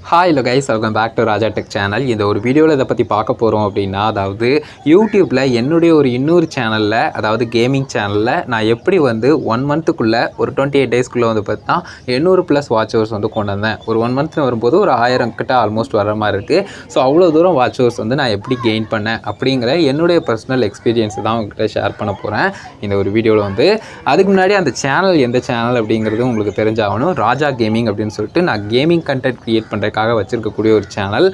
Hi hello guys, welcome back to Raja Tech channel. இந்த ஒரு வீடியோவில் இதை பற்றி பார்க்க போகிறோம் அப்படின்னா, அதாவது யூடியூப்பில் என்னுடைய இன்னொரு சேனலில், அதாவது கேமிங் சேனலில் நான் எப்படி வந்து 1 மந்த்துக்குள்ளே ஒரு 28 டேஸ்க்குள்ளே வந்து பார்த்தா 800+ வாட்ச் ஹவர்ஸ் வந்து கொண்டு வந்தேன். ஒரு 1 மந்த்னு வரும்போது ஒரு 1000 கிட்ட ஆல்மோஸ்ட் வர மாதிரி இருக்குது. ஸோ அவ்வளோ தூரம் வாட்ச் ஹவர்ஸ் வந்து நான் எப்படி கெயின் பண்ணேன் அப்படிங்கிற என்னுடைய பர்சனல் எக்ஸ்பீரியன்ஸை தான் உங்கள்கிட்ட ஷேர் பண்ண போகிறேன் இந்த ஒரு வீடியோவில் வந்து. அதுக்கு முன்னாடி அந்த சேனல் எந்த சேனல் அப்படிங்கிறது உங்களுக்கு தெரிஞ்சாகணும். ராஜா கேமிங் அப்படின்னு சொல்லிட்டு நான் கேமிங் கண்டென்ட் க்ரியேட் பண்ணுறேன் வச்சிருக்கக்கூடிய ஒரு சேனல்.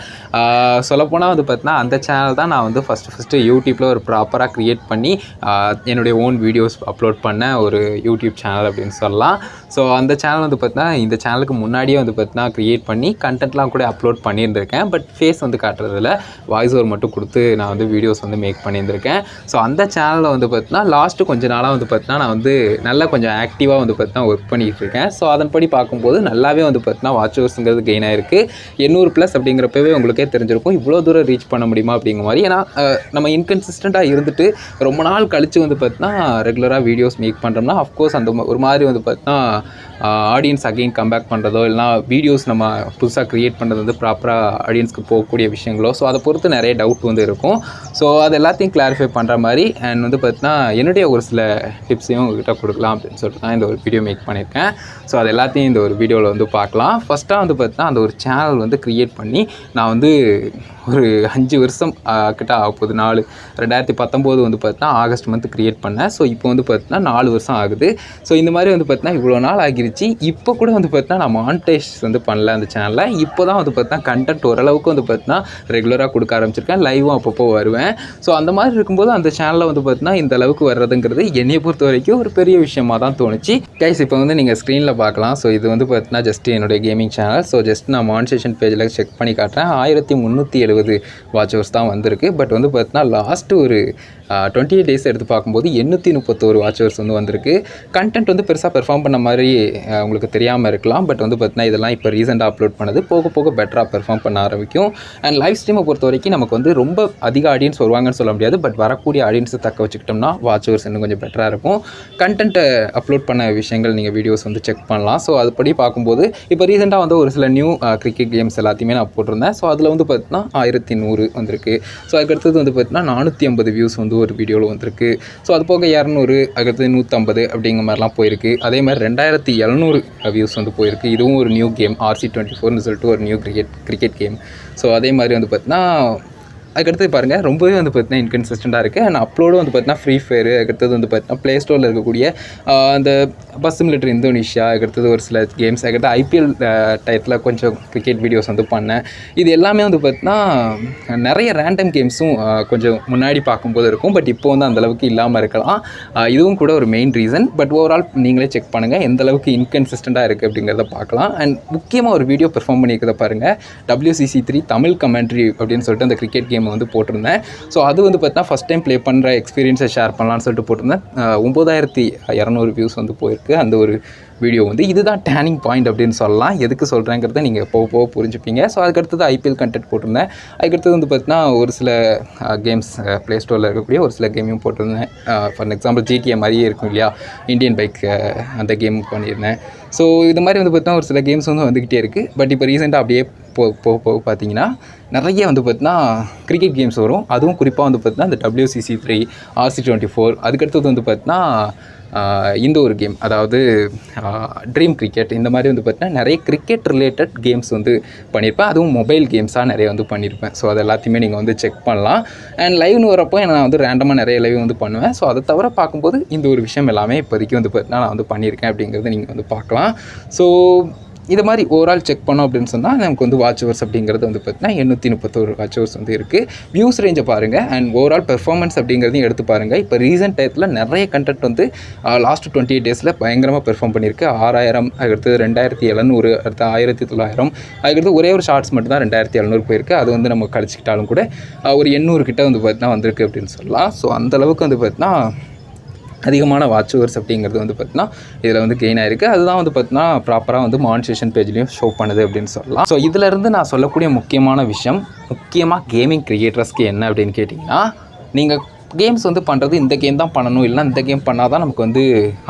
சொல்லப்போனால் வந்து பார்த்தீங்கன்னா அந்த சேனல் தான் நான் வந்து ஃபஸ்ட்டு யூடியூப்பில் ஒரு ப்ராப்பராக க்ரியேட் பண்ணி என்னுடைய ஓன் வீடியோஸ் அப்லோட் பண்ண ஒரு யூடியூப் சேனல் அப்படின்னு சொல்லலாம். ஸோ அந்த சேனல் வந்து பார்த்தீங்கன்னா இந்த சேனலுக்கு முன்னாடியே வந்து பார்த்தீங்கன்னா க்ரியேட் பண்ணி கண்டென்ட்லாம் கூட அப்லோட் பண்ணியிருந்திருக்கேன். பட் ஃபேஸ் வந்து காட்டுறதில்ல, வாய்ஸ் ஓவர் மட்டும் கொடுத்து நான் வந்து வீடியோஸ் வந்து மேக் பண்ணியிருந்திருக்கேன். ஸோ அந்த சேனலில் வந்து பார்த்தீங்கன்னா லாஸ்ட்டு கொஞ்ச நாளாக வந்து பார்த்தீங்கன்னா நான் வந்து நல்லா கொஞ்சம் ஆக்டிவாக வந்து பார்த்தீங்கன்னா ஒர்க் பண்ணிகிட்டு இருக்கேன். ஸோ அதன்படி பார்க்கும்போது நல்லாவே வந்து பார்த்தீங்கன்னா வாட்ச் ஹவர்ஸுங்கிறது கெயின் ஆயிருக்கு. 800+ அப்படிங்கிறப்பவே உங்களுக்கே தெரிஞ்சிருக்கும் இவ்வளோ தூரம் ரீச் பண்ண முடியுமா அப்படிங்கிற மாதிரி. ஏன்னா நம்ம இன்கன்சிஸ்டண்ட்டாக இருந்துட்டு ரொம்ப நாள் கழித்து வந்து பார்த்தீங்கன்னா ரெகுலராக வீடியோஸ் மேக் பண்ணுறோம்னா அஃப்கோர்ஸ் அந்த ஒரு மாதிரி வந்து பார்த்தீங்கன்னா ஆடியன்ஸ் அகெயின் கம்பேக் பண்ணுறதோ இல்லைனா வீடியோஸ் நம்ம புதுசாக க்ரியேட் பண்ணுறது வந்து ப்ராப்பராக ஆடியன்ஸ்க்கு போகக்கூடிய விஷயங்களோ, ஸோ அதை பொறுத்து நிறைய டவுட் வந்து இருக்கும். ஸோ அது எல்லாத்தையும் கிளாரிஃபை பண்ணுற மாதிரி அண்ட் வந்து பார்த்தீங்கன்னா என்னுடைய ஒரு சில டிப்ஸையும் உங்கள்கிட்ட கொடுக்கலாம் அப்படின்னு சொல்லிட்டு தான் இந்த ஒரு வீடியோ மேக் பண்ணியிருக்கேன். ஸோ அது எல்லாத்தையும் இந்த ஒரு வீடியோவில் வந்து பார்க்கலாம். ஃபஸ்ட்டாக வந்து பார்த்தீங்கன்னா அந்த ஒரு சேனல் வந்து க்ரியேட் பண்ணி நான் வந்து ஒரு 5 வருஷம் கிட்ட ஆகப்போகுது. 2019 வந்து பார்த்தீங்கன்னா ஆகஸ்ட் மந்த் க்ரியேட் பண்ணேன். ஸோ இப்போ வந்து பார்த்தீங்கன்னா 4 வருஷம் ஆகுது. ஸோ இந்த மாதிரி வந்து பார்த்தீங்கன்னா இவ்வளோ நாள் ஆகிருச்சு. இப்போ கூட வந்து பார்த்தீங்கன்னா நான் மானிட்டைஸ் வந்து பண்ணல அந்த சேனலில். இப்போ தான் வந்து பார்த்தீங்கன்னா கண்டென்ட் ஓரளவுக்கு வந்து பார்த்தீங்கன்னா ரெகுலராக கொடுக்க ஆரம்பிச்சிருக்கேன். லைவும் அப்பப்போ வருவேன். ஸோ அந்த மாதிரி இருக்கும்போது அந்த சேனலில் வந்து பார்த்தீங்கன்னா இந்த அளவுக்கு வர்றதுங்கிறது என்னையை பொறுத்த வரைக்கும் ஒரு பெரிய விஷயமாக தான் தோணுச்சு. கைஸ் இப்போ வந்து நீங்கள் ஸ்க்ரீனில் பார்க்கலாம். ஸோ இது வந்து பார்த்தீங்கன்னா ஜஸ்ட் என்னுடைய கேமிங் சேனல். ஸோ ஜஸ்ட் நான் மானிட்டேஷன் பேஜில் செக் பண்ணி காட்டுறேன். 1370 வாட்ச் ஹவர்ஸ் தான் வந்திருக்கு. பட் வந்து பார்த்தீங்கன்னா லாஸ்ட்டு ஒரு 28 டேஸ் எடுத்து பார்க்கும்போது 831 வாட்ச் ஹவர்ஸ் வந்து வந்திருக்கு. கண்டென்ட் வந்து பெருசாக பெர்ஃபார்ம் பண்ண மாதிரி உங்களுக்கு தெரியாமல் இருக்கலாம். பட் வந்து பார்த்தீங்கன்னா இதெல்லாம் இப்போ ரீசெண்டாக அப்லோட் பண்ணது போக போக பெட்டராக பெர்ஃபார்ம் பண்ண ஆரம்பிக்கும். அண்ட் லைவ் ஸ்ட்ரீமை பொறுத்த வரைக்கும் நமக்கு வந்து ரொம்ப அதிக ஆடியன்ஸ் வருவாங்கன்னு சொல்ல முடியாது. பட் வரக்கூடிய ஆடியன்ஸை தக்க வச்சுக்கிட்டோம்னா வாட்ச் ஹவர்ஸ் இன்னும் கொஞ்சம் பெட்டராக இருக்கும். கண்டென்ட்டை அப்லோட் பண்ண விஷயங்கள் நீங்கள் வீடியோஸ் வந்து செக் பண்ணலாம். ஸோ அதுபடி பார்க்கும்போது இப்போ ரீசெண்டாக வந்து ஒரு சில நியூ கிரிக்கெட் கேம்ஸ் எல்லாத்தையுமே நான் போட்டிருந்தேன். ஸோ அதில் வந்து பார்த்தீங்கன்னா 1100 வந்திருக்கு. ஸோ அதுக்கடுத்தது வந்து பார்த்தீங்கன்னா 450 வியூஸ் வந்து ஒரு வீடியோவில் வந்திருக்கு. ஸோ அது போக 200, அதுக்கடுத்து 150 அப்படிங்கிற மாதிரிலாம் போயிருக்கு. அதே மாதிரி 2700 வியூஸ் வந்து போயிருக்கு. இதுவும் ஒரு நியூ கேம், RC24ன்னு சொல்லிட்டு ஒரு நியூ கிரிக்கெட் கேம். ஸோ அதே மாதிரி வந்து பார்த்தீங்கன்னா அதுக்கடுத்து பாருங்கள் ரொம்பவே வந்து பார்த்தீங்கன்னா இன்கன்சிஸ்டண்ட்டாக இருக்குது. அண்ட் அப்லோடும் வந்து பார்த்தீங்கன்னா ஃப்ரீ ஃபயர், அதுக்கடுத்தது வந்து பார்த்தீங்கன்னா ப்ளே ஸ்டோரில் இருக்கக்கூடிய அந்த பஸ் சிமுலேட்டர் இந்தோனேஷியா, அதுக்கடுத்தது ஒரு சில கேம்ஸ், அதுக்கடுத்து IPL டயத்தில் கொஞ்சம் கிரிக்கெட் வீடியோஸ் வந்து பண்ணேன். இது எல்லாமே வந்து பார்த்தீங்கன்னா நிறைய ரேண்டம் கேம்ஸும் கொஞ்சம் முன்னாடி பார்க்கும்போது இருக்கும். பட் இப்போ வந்து அந்தளவுக்கு இல்லாமல் இருக்கலாம். இதுவும் கூட ஒரு மெயின் ரீசன். பட் ஓவரால் நீங்களே செக் பண்ணுங்கள் எந்தளவுக்கு இன்கன்சிஸ்டண்ட்டாக இருக்குது அப்படிங்கிறத பார்க்கலாம். அண்ட் முக்கியமாக ஒரு வீடியோ பெர்ஃபார்ம் பண்ணிக்கிறத பாருங்கள். WCC3 தமிழ் கமெண்ட்ரி அப்படின்னு சொல்லிட்டு அந்த கிரிக்கெட் கேம் வந்து போட்டிருந்தேன். ஸோ அது வந்து பார்த்தீங்கன்னா ஃபஸ்ட் டைம் ப்ளே பண்ணுற எக்ஸ்பீரியன்ஸை ஷேர் பண்ணலான்னு சொல்லிட்டு போட்டிருந்தேன். 9200 வியூஸ் வந்து போயிருக்கு அந்த ஒரு வீடியோ வந்து. இதுதான் டேர்னிங் பாயிண்ட் அப்படின்னு சொல்லலாம். எதுக்கு சொல்கிறேங்கிறத நீங்கள் போக போக புரிஞ்சுப்பீங்க. ஸோ அதுக்கடுத்தது IPL கண்டென்ட் போட்டிருந்தேன். அதுக்கடுத்தது வந்து பார்த்தீங்கன்னா ஒரு சில கேம்ஸ் ப்ளே ஸ்டோரில் இருக்கக்கூடிய ஒரு சில கேமையும் போட்டிருந்தேன். ஃபார் எக்ஸாம்பிள் GTA மாதிரியே இருக்கும் இல்லையா, இந்தியன் பைக், அந்த கேம் பண்ணியிருந்தேன். ஸோ இது மாதிரி வந்து பார்த்தீங்கன்னா ஒரு சில கேம்ஸ் வந்து வந்துக்கிட்டே இருக்குது. பட் இப்போ ரீசெண்டாக அப்படியே போக பார்த்தீங்கன்னா நிறைய வந்து பார்த்தீங்கன்னா கிரிக்கெட் கேம்ஸ் வரும். அதுவும் குறிப்பாக வந்து பார்த்தீங்கன்னா இந்த WCC3, RC24, அதுக்கடுத்தது வந்து பார்த்தீங்கன்னா இந்த ஒரு கேம், அதாவது ட்ரீம் கிரிக்கெட். இந்த மாதிரி வந்து பார்த்தீங்கன்னா நிறைய கிரிக்கெட் ரிலேட்டட் கேம்ஸ் வந்து பண்ணியிருப்பேன். அதுவும் மொபைல் கேம்ஸாக நிறைய வந்து பண்ணியிருப்பேன். ஸோ அது எல்லாத்தையுமே நீங்கள் வந்து செக் பண்ணலாம். அண்ட் லைவ்னு வரப்போ நான் வந்து ரேண்டமாக நிறைய லைவ் வந்து பண்ணுவேன். ஸோ அதை தவிர பார்க்கும்போது இந்த ஒரு விஷயம் எல்லாமே இப்போதைக்கு வந்து பார்த்தீங்கன்னா நான் வந்து பண்ணியிருக்கேன் அப்படிங்கிறது நீங்கள் வந்து பார்க்கலாம். ஸோ இது மாதிரி ஓவரால் செக் பண்ணோம் அப்படின்னு சொன்னால் நமக்கு வந்து வாட்ச் ஹவர்ஸ் அப்படிங்கிறது வந்து பார்த்தீங்கன்னா 831 வாட்ச் ஹவர்ஸ் வந்து இருக்குது. வியூஸ் ரேஞ்சை பாருங்கள் அண்ட் ஓவரால் பெர்ஃபார்மன்ஸ் அப்படிங்கிறதையும் எடுத்து பாருங்கள். இப்போ ரீசெண்ட் டயத்தில் நிறைய கண்டென்ட் வந்து லாஸ்ட் 28 டேஸில் பயங்கரமாக பெர்ஃபார்ம் பண்ணியிருக்கு. 6000, அதுக்கடுத்து 2700, அடுத்து 1900, அதுக்கடுத்து ஒரே ஒரு ஷார்ட்ஸ் மட்டும் தான் 2700 போயிருக்கு. அது வந்து நம்ம கழிச்சிக்கிட்டாலும் கூட ஒரு 800 கிட்ட வந்து பார்த்தீங்கன்னா வந்திருக்கு அப்படின்னு சொல்லலாம். ஸோ அந்தளவுக்கு வந்து பார்த்தீங்கன்னா அதிகமான வாட்ச் ஹவர்ஸ் அப்படிங்கிறது வந்து பார்த்தீங்கன்னா இதில் வந்து கெயின் ஆகிருக்கு. அதுதான் வந்து பார்த்தீங்கன்னா ப்ராப்பராக வந்து மானிட்டேஷன் பேஜ்லேயும் ஷோ பண்ணுது அப்படின்னு சொல்லலாம். ஸோ இதிலேருந்து நான் சொல்லக்கூடிய முக்கியமான விஷயம், முக்கியமாக கேமிங் கிரியேட்டர்ஸ்க்கு என்ன அப்படின்னு கேட்டிங்கன்னா, நீங்கள் கேம்ஸ் வந்து பண்ணுறது இந்த கேம் தான் பண்ணணும், இல்லைனா இந்த கேம் பண்ணால் தான் நமக்கு வந்து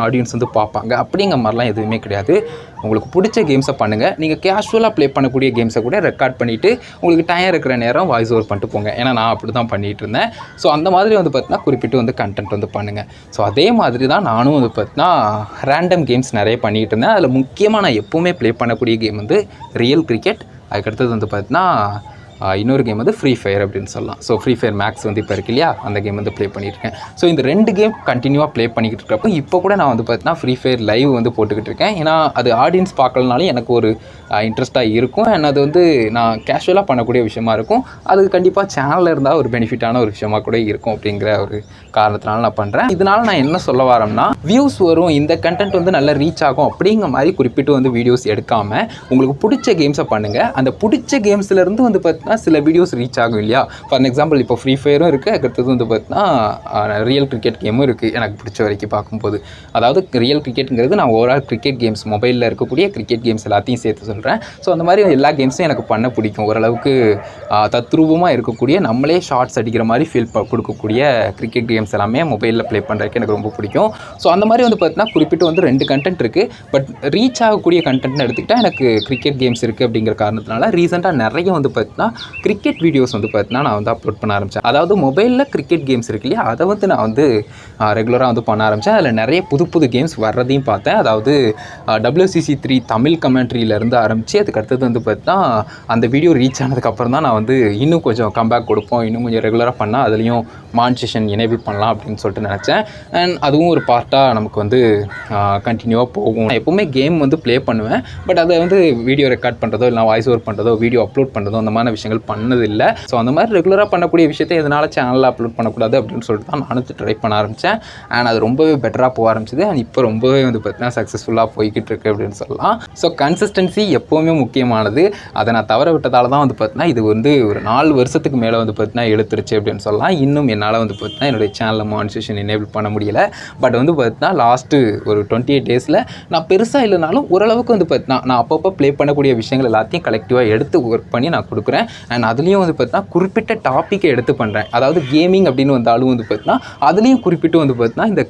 ஆடியன்ஸ் வந்து பார்ப்பாங்க அப்படிங்கிற மாதிரிலாம் எதுவுமே கிடையாது. உங்களுக்கு பிடிச்ச கேம்ஸை பண்ணுங்கள். நீங்கள் கேஷுவலாக ப்ளே பண்ணக்கூடிய கேம்ஸை கூட ரெக்கார்ட் பண்ணிவிட்டு உங்களுக்கு டைம் இருக்கிற நேரம் வாய்ஸ் ஓவர் பண்ணிட்டு போங்க. ஏன்னா நான் அப்படி தான் பண்ணிகிட்டு இருந்தேன். ஸோ அந்த மாதிரி வந்து பார்த்தீங்கன்னா குறிப்பிட்டு வந்து கண்டென்ட் வந்து பண்ணுங்கள். ஸோ அதே மாதிரி தான் நானும் வந்து பார்த்தீங்கன்னா ரேண்டம் கேம்ஸ் நிறைய பண்ணிகிட்டு இருந்தேன். அதில் முக்கியமாக நான் எப்போவுமே ப்ளே பண்ணக்கூடிய கேம் வந்து ரியல் கிரிக்கெட். அதுக்கடுத்தது வந்து பார்த்தீங்கன்னா இன்னொரு கேம் வந்து ஃப்ரீ ஃபயர் அப்படின்னு சொல்லலாம். ஸோ ஃப்ரீ ஃபயர் மேக்ஸ் வந்து இப்போ இருக்கு இல்லையா, அந்த கேம் வந்து ப்ளே பண்ணியிருக்கேன். ஸோ இந்த 2 கேம் கண்டினியூவாக ப்ளே பண்ணிக்கிட்டு இருக்கிறப்போ இப்போ கூட நான் வந்து பார்த்தீங்கன்னா ஃப்ரீ ஃபயர் லைவ் வந்து போட்டுக்கிட்டு இருக்கேன். ஏன்னா அது ஆடியன்ஸ் பார்க்கலனாலும் எனக்கு ஒரு இன்ட்ரெஸ்ட்டாக இருக்கும். அண்ட் அது வந்து நான் கேஷுவலாக பண்ணக்கூடிய விஷயமா இருக்கும். அது கண்டிப்பாக சேனலில் இருந்தால் ஒரு பெனிஃபிட்டான ஒரு விஷயமா கூட இருக்கும் அப்படிங்கிற ஒரு காரணத்தினால நான் பண்ணுறேன். இதனால் நான் என்ன சொல்ல வரேன்னா, வியூஸ் வரும், இந்த கண்டென்ட் வந்து நல்லா ரீச் ஆகும் அப்படிங்கிற மாதிரி குறிப்பிட்டு வந்து வீடியோஸ் எடுக்காமல் உங்களுக்கு பிடிச்ச கேம்ஸை பண்ணுங்கள். அந்த பிடிச்ச கேம்ஸ்லேருந்து வந்து பார்த்தீங்கன்னா சில வீடியோஸ் ரீச் ஆகும் இல்லையா. ஃபார் எக்ஸாம்பிள் இப்போ ஃப்ரீ ஃபயரும் இருக்குது, அடுத்தது வந்து பார்த்தீங்கன்னா ரியல் கிரிக்கெட் கேமும் இருக்குது எனக்கு பிடிச்ச வரைக்கும் பார்க்கும்போது. அதாவது ரியல் கிரிக்கெட்டுங்கிறது நான் ஓவரால் கிரிக்கெட் கேம்ஸ் மொபைலில் இருக்கக்கூடிய கிரிக்கெட் கேம்ஸ் எல்லாத்தையும் சேர்த்து சொல்கிறேன். ஸோ அந்த மாதிரி எல்லா கேம்ஸும் எனக்கு பண்ண பிடிக்கும். ஓரளவுக்கு தத்ரூபமாக இருக்கக்கூடிய நம்மளே ஷார்ட்ஸ் அடிக்கிற மாதிரி ஃபீல் கொடுக்கக்கூடிய கிரிக்கெட் கேம்ஸ் எல்லாமே மொபைலில் ப்ளே பண்ணுறதுக்கு எனக்கு ரொம்ப பிடிக்கும். ஸோ அந்த மாதிரி வந்து பார்த்தீங்கன்னா குறிப்பிட்டு வந்து 2 கண்டென்ட் இருக்குது. பட் ரீச் ஆகக்கூடிய கண்டென்ட்னு எடுத்துக்கிட்டால் எனக்கு கிரிக்கெட் கேம்ஸ் இருக்குது அப்படிங்கிற காரணத்தினால ரீசெண்டாக நிறைய வந்து பார்த்தீங்கன்னா கிரிக்கெட் வீடியோஸ் வந்து பார்த்தீங்கன்னா நான் வந்து அப்லோட் பண்ண ஆரம்பித்தேன். அதாவது மொபைலில் கிரிக்கெட் கேம்ஸ் இருக்கு இல்லையா, அதை வந்து நான் வந்து ரெகுலராக வந்து பண்ண ஆரம்பித்தேன். அதில் நிறைய புது கேம்ஸ் வர்றதையும் பார்த்தேன். அதாவது WCC3 தமிழ் கமெண்ட்ரியிலேருந்து ஆரம்பித்து அதுக்கு அடுத்தது வந்து பார்த்தீங்கன்னா அந்த வீடியோ ரீச் ஆனதுக்கப்புறம் தான் நான் வந்து இன்னும் கொஞ்சம் கம்பேக் கொடுப்போம், இன்னும் கொஞ்சம் ரெகுலராக பண்ணால் அதுலேயும் மானிட்டேஷன் எனேபிள் பண்ணலாம் அப்படின்னு சொல்லிட்டு நினச்சேன். அண்ட் அதுவும் ஒரு பார்ட்டாக நமக்கு வந்து கண்டினியூவாக போகும். நான் எப்போவுமே கேம் வந்து ப்ளே பண்ணுவேன். பட் அதை வந்து வீடியோ ரெக்கார்ட் பண்ணுறதோ இல்லை வாய்ஸ் ஓவர் பண்ணுறதோ வீடியோ அப்லோட் பண்ணுறதோ அந்த மாதிரி விஷயங்கள் பண்ணதில்லை. ஸோ அந்த மாதிரி ரெகுலராக பண்ணக்கூடிய விஷயத்தை எதனால் சேனலில் அப்லோட் பண்ணக்கூடாது அப்படின்னு சொல்லிட்டு தான் நானும் ட்ரை பண்ண ஆரம்பித்தேன். அண்ட் அது ரொம்பவே பெட்டராக போக ஆரம்பிச்சிது. அண்ட் இப்போ ரொம்பவே வந்து பார்த்தீங்கன்னா சக்ஸஸ்ஃபுல்லாக போய்கிட்டு இருக்கு அப்படின்னு சொல்லலாம். ஸோ கன்சிஸ்டன்சி எப்போவுமே முக்கியமானது. அதை நான் தவற விட்டதால தான் வந்து பார்த்தீங்கன்னா இது வந்து ஒரு 4 வருஷத்துக்கு மேலே வந்து பார்த்தீங்கன்னா எடுத்துருச்சு அப்படின்னு சொல்லலாம். இன்னும் என்னால் வந்து பார்த்தீங்கன்னா என்னுடைய சேனலில் மானிட்டேஷன் எனேபிள் பண்ண முடியலை. பட் வந்து பார்த்தீங்கன்னா லாஸ்ட்டு ஒரு 28 டேஸில் நான் பெருசாக இல்லைனாலும் ஓரளவுக்கு வந்து பார்த்தீங்கன்னா நான் அப்பப்போ ப்ளே பண்ணக்கூடிய விஷயங்கள் எல்லாத்தையும் கலெக்டிவாக எடுத்து ஒர்க் பண்ணி நான் கொடுக்குறேன். அண்ட் அதுலேயும் வந்து பார்த்தீங்கன்னா குறிப்பிட்ட டாப்பிக்கை எடுத்து பண்ணுறேன். அதாவது கேமிங் அப்படின்னு வந்தாலும் வந்து பார்த்தீங்கன்னா அதுலேயும் குறிப்பிட்டு வந்து பார்த்தீங்கன்னா இந்த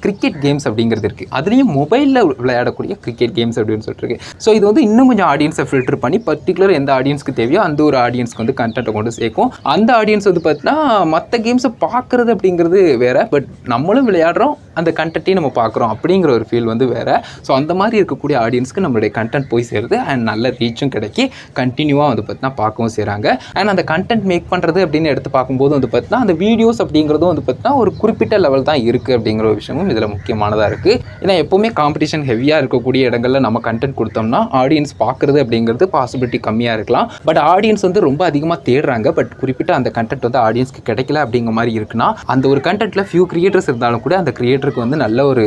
கிரிக்கெட் கேம்ஸ் அப்படிங்கிறது இருக்குது. அதுலேயும் மொபைலில் விளையாடக்கூடிய கிரிக்கெட் கேம்ஸ் அப்படின்னு சொல்லிட்டு இருக்கு. ஸோ இது வந்து இன்னும் கொஞ்சம் ஆடியன்ஸை ஃபில்டர் பண்ணி பர்டிகுலர் எந்த ஆடியன்ஸ்க்கு தேவையோ அந்த ஒரு ஆடியன்ஸ்க்கு வந்து கண்டென்ட்டை கொண்டு சேர்க்கும். அந்த ஆடியன்ஸ் வந்து பார்த்தீங்கன்னா மற்ற கேம்ஸை பார்க்குறது அப்படிங்கிறது வேறு. பட் நம்மளும் விளையாடுறோம், அந்த கண்டென்ட்டையும் நம்ம பார்க்குறோம் அப்படிங்கிற ஒரு ஃபீல் வந்து வேறு. ஸோ அந்த மாதிரி இருக்கக்கூடிய ஆடியன்ஸ்க்கு நம்மளுடைய கண்டென்ட் போய் சேருது. அண்ட் நல்ல ரீச்சும் கிடைக்கி கண்டினியூவாக வந்து பார்த்தீங்கன்னா பார்க்கவும் செய்கிறாங்க. அண்ட் அந்த கண்டென்ட் மேக் பண்ணுறது அப்படின்னு எடுத்து பார்க்கும்போது வந்து பார்த்தீங்கன்னா அந்த வீடியோஸ் அப்படிங்கிறதும் வந்து பார்த்தீங்கன்னா ஒரு குறிப்பிட்ட லெவல் தான் இருக்குது அப்படிங்கிற ஒரு விஷயமும் இதில் முக்கியமானதாக இருக்குது. ஏன்னா எப்போவுமே காம்படிஷன் ஹெவியாக இருக்கக்கூடிய இடங்களில் நம்ம கண்டென்ட் கொடுத்தோம்னா ஆடியன்ஸ் பார்க்குறது அப்படிங்கிறது பாசிபிலிட்டி கம்மியாக இருக்கலாம். பட் ஆடியன்ஸ் வந்து ரொம்ப அதிகமாக தேடுறாங்க. பட் குறிப்பிட்ட அந்த கண்டென்ட் வந்து ஆடியன்ஸ்க்கு கிடைக்கல அப்படிங்கிற மாதிரி இருக்குன்னா அந்த ஒரு கண்டென்ட்டில் ஃபியூ கிரியேட்டர்ஸ் இருந்தாலும் கூட அந்த கிரியேட்டருக்கு வந்து நல்ல ஒரு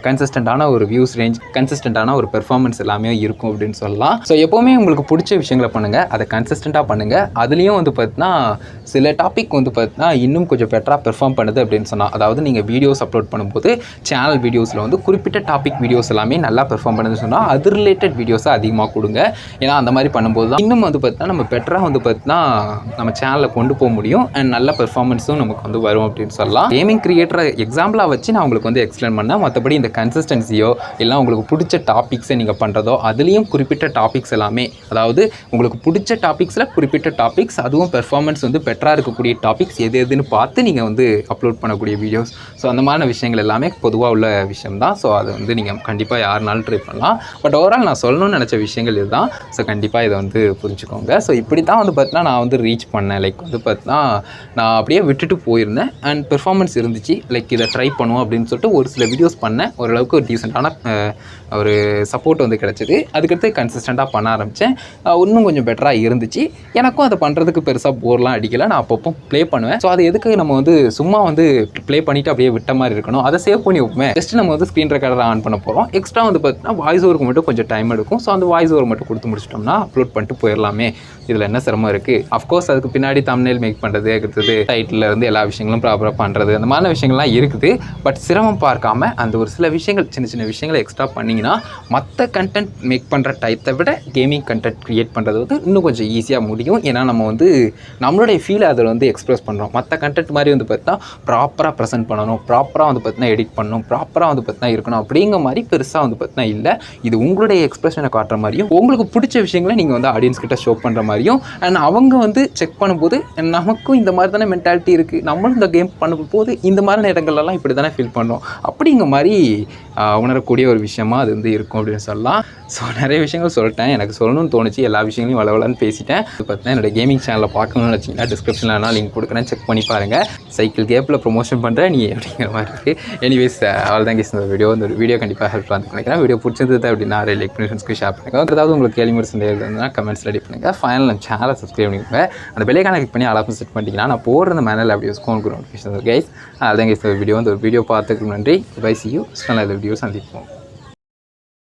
கன்சிஸ்டண்ட்டான ஒரு வியூஸ் ரேஞ்ச், கன்சிஸ்டண்ட்டான ஒரு பெர்ஃபார்மன்ஸ் எல்லாமே இருக்கும் அப்படின்னு சொல்லலாம். ஸோ எப்போவுமே உங்களுக்கு பிடிச்ச விஷயங்களை பண்ணுங்கள், அதை கன்சிஸ்டண்ட்டாக பண்ணுங்கள். அதுலேயும் வந்து பார்த்தீங்கன்னா சில டாபிக் வந்து பார்த்தீங்கன்னா இன்னும் கொஞ்சம் பெட்டராக பெர்ஃபார்ம் பண்ணுது அப்படின்னு சொன்னால், அதாவது நீங்கள் வீடியோஸ் அப்லோட் பண்ணும்போது சேனல் வீடியோஸில் வந்து குறிப்பிட்ட டாபிக் வீடியோஸ் எல்லாமே நல்லா பெர்ஃபார்ம் பண்ணுதுன்னு சொன்னால் அது ரிலேட்டட் வீடியோஸை அதிகமாக கொடுங்க. ஏன்னா அந்த மாதிரி பண்ணும்போது தான் இன்னும் வந்து பார்த்தீங்கன்னா நம்ம பெட்டராக வந்து பார்த்தீங்கன்னா நம்ம சேனலில் கொண்டு போக முடியும். அண்ட் நல்ல பெர்ஃபார்மன்ஸும் நமக்கு வந்து வரும் அப்படின்னு சொல்லலாம். கேமிங் கிரியேட்டரை எக்ஸாம்பிளாக வச்சு நான் உங்களுக்கு வந்து எக்ஸ்பிளைன் பண்ணேன். மற்றபடி இந்த கன்சிஸ்டன்சியோ இல்லை உங்களுக்கு பிடிச்ச டாபிக்ஸை நீங்கள் பண்ணுறதோ அதுலேயும் குறிப்பிட்ட டாபிக்ஸ் எல்லாமே, அதாவது உங்களுக்கு பிடிச்ச டாபிக்ஸில் குறிப்பிட்ட டாபிக்ஸ், அதுவும் பெர்ஃபார்மன்ஸ் வந்து பெட்டராக இருக்கக்கூடிய டாபிக்ஸ் எதுன்னு பார்த்து நீங்கள் வந்து அப்லோட் பண்ணக்கூடிய வீடியோஸ். ஸோ அந்த மாதிரி விஷயங்கள் எல்லாமே பொதுவாக உள்ள விஷயம் தான். ஸோ அதை வந்து நீங்கள் கண்டிப்பாக யாருனாலும் ட்ரை பண்ணலாம். பட் ஓவரால் நான் சொல்லணும்னு நினச்ச விஷயங்கள் இதுதான். ஸோ கண்டிப்பாக இதை வந்து புரிஞ்சுக்கோங்க. ஸோ இப்படி தான் வந்து பார்த்தீங்கன்னா நான் வந்து ரீச் பண்ணேன். லைக் வந்து பார்த்தீங்கன்னா நான் அப்படியே விட்டுட்டு போயிருந்தேன். அண்ட் பெர்ஃபார்மன்ஸ் இருந்துச்சு. லைக் இதை ட்ரை பண்ணுவோம் அப்படின்னு சொல்லிட்டு ஒரு சில வீடியோஸ் பண்ணேன். ஓரளவுக்கு ஒரு டீசெண்டான ஒரு சப்போர்ட் வந்து கிடச்சிது. அதுக்கடுத்து கன்சிஸ்டண்ட்டாக பண்ண ஆரம்பித்தேன். இன்னும் கொஞ்சம் பெட்டராக இருந்துச்சு. எனக்கும் அதை பண்ணுறதுக்கு பெருசாக போர்லாம் அடிக்கலை. நான் அப்பப்போ ப்ளே பண்ணுவேன். ஸோ அது எதுக்கு நம்ம வந்து சும்மா வந்து ப்ளே பண்ணிவிட்டு அப்படியே விட்ட மாதிரி இருக்கணும், அதை சேவ் பண்ணி வைப்பேன். ஜஸ்ட் நம்ம வந்து ஸ்க்ரீன் ரெக்கார்டர் ஆன் பண்ண போகிறோம். எக்ஸ்ட்ரா வந்து பார்த்தீங்கன்னா வாய்ஸ் ஓவருக்கு மட்டும் கொஞ்சம் டைம் எடுக்கும். ஸோ அந்த வாய்ஸ் ஓவர் மட்டும் கொடுத்து முடிச்சிட்டோம்னா அப்லோட் பண்ணிட்டு போயிடலாமே, இதில் என்ன சிரமம் இருக்குது. அஃப்கோர்ஸ் அதுக்கு பின்னாடி தம்ப்நெயில் மேக் பண்ணுறது, அடுத்தது டைட்டில் இருந்து எல்லா விஷயங்களும் ப்ராப்பராக பண்ணுறது, அந்த மாதிரி விஷயங்கள்லாம் இருக்குது. பட் சிரமம் பார்க்காம அந்த ஒரு சில விஷயங்கள் சின்ன சின்ன விஷயங்களை எக்ஸ்ட்ரா பண்ணிங்கன்னா மற்ற கண்டென்ட் மேக் பண்ணுற டைத்தை விட கேமிங் கண்டென்ட் க்ரியேட் பண்ணுறது வந்து இன்னும் கொஞ்சம் ஈஸியாக முடியும். ஏன்னா நம்ம வந்து நம்மளுடைய ஃபீலை அதில் வந்து எக்ஸ்ப்ரெஸ் பண்ணுறோம். மற்ற கண்டென்ட் மாதிரி வந்து பார்த்தீங்கன்னா ப்ராப்பராக ப்ரெசென்ட் பண்ணணும், ப்ராப்பராக வந்து பார்த்தீங்கன்னா எடிட் பண்ணணும், ப்ராப்பராக வந்து பார்த்தீங்கன்னா இருக்கணும் அப்படிங்கிற மாதிரி பெருசாக வந்து பார்த்தீங்கன்னா இல்லை. இது உங்களுடைய எக்ஸ்ப்ரெஷனை காட்டுற மாதிரியும் உங்களுக்கு பிடிச்ச விஷயங்களை நீங்கள் வந்து ஆடியன்ஸ் கிட்ட ஷோ பண்ணுற மாதிரியும் அண்ட் அவங்க வந்து செக் பண்ணும்போது நமக்கும் இந்த மாதிரி தானே மென்டாலிட்டி இருக்குது, நம்மளும் இந்த கேம் பண்ணும்போது இந்த மாதிரி இடங்கள்லாம் இப்படி தானே ஃபீல் பண்ணுறோம் அப்படிங்கிற மாதிரி உணரக்கூடிய ஒரு விஷயமா அது வந்து இருக்கும் அப்படின்னு சொல்லலாம். ஸோ நிறைய விஷயங்கள் சொல்லிட்டேன், எனக்கு சொல்லணும்னு தோணுச்சு, எல்லா விஷயங்களையும் வளவலன்னு பேசிட்டேன். இது பார்த்தீங்கன்னா என்னோடய கேமிங் சேனலில் பார்க்கணும்னு வச்சிங்கன்னா டிஸ்கிரிப்ஷனில் நான் லிங்க் கொடுக்குறேன், செக் பண்ணி பாருங்கள். சைக்கிள் கேப்பில் ப்ரொமோஷன் பண்ணுறேன் நீ அப்படிங்கிற மாதிரி இருக்குது. எனிவேஸ் அவ்வளோதான் கேஸ் இந்த வீடியோ கண்டிப்பாக ஹெல்ப்ஃபுல்லாக நினைக்கிறேன். வீடியோ பிடிச்சிருந்தது அப்படின்னா லைக் பண்ணி ஃப்ரெண்ட்ஸ்க்கு ஷேர் பண்ணுங்கள். ஏதாவது உங்களுக்கு கேள்வி சந்தேகம் இருந்தால் கமெண்ட்ஸ் ரெடி பண்ணுங்கள். ஃபைனல் நம்ம சேனலை சப்ஸ்கிரைப் பண்ணிக்கோங்க. அந்த பெல்லைக்கான கிளிக் பண்ணி அலாரம் செட் பண்ணிட்டீங்கன்னா நான் போடுற அந்த மேனல் வீடியோஸ்க்கு உங்களுக்கு நோட்டிஃபிகேஷன் கைஸ். அதான் கேஸ் இந்த வீடியோ பார்த்துக்கு நன்றி. பை சி யூ நல்ல வீடியோ சந்திப்போம்.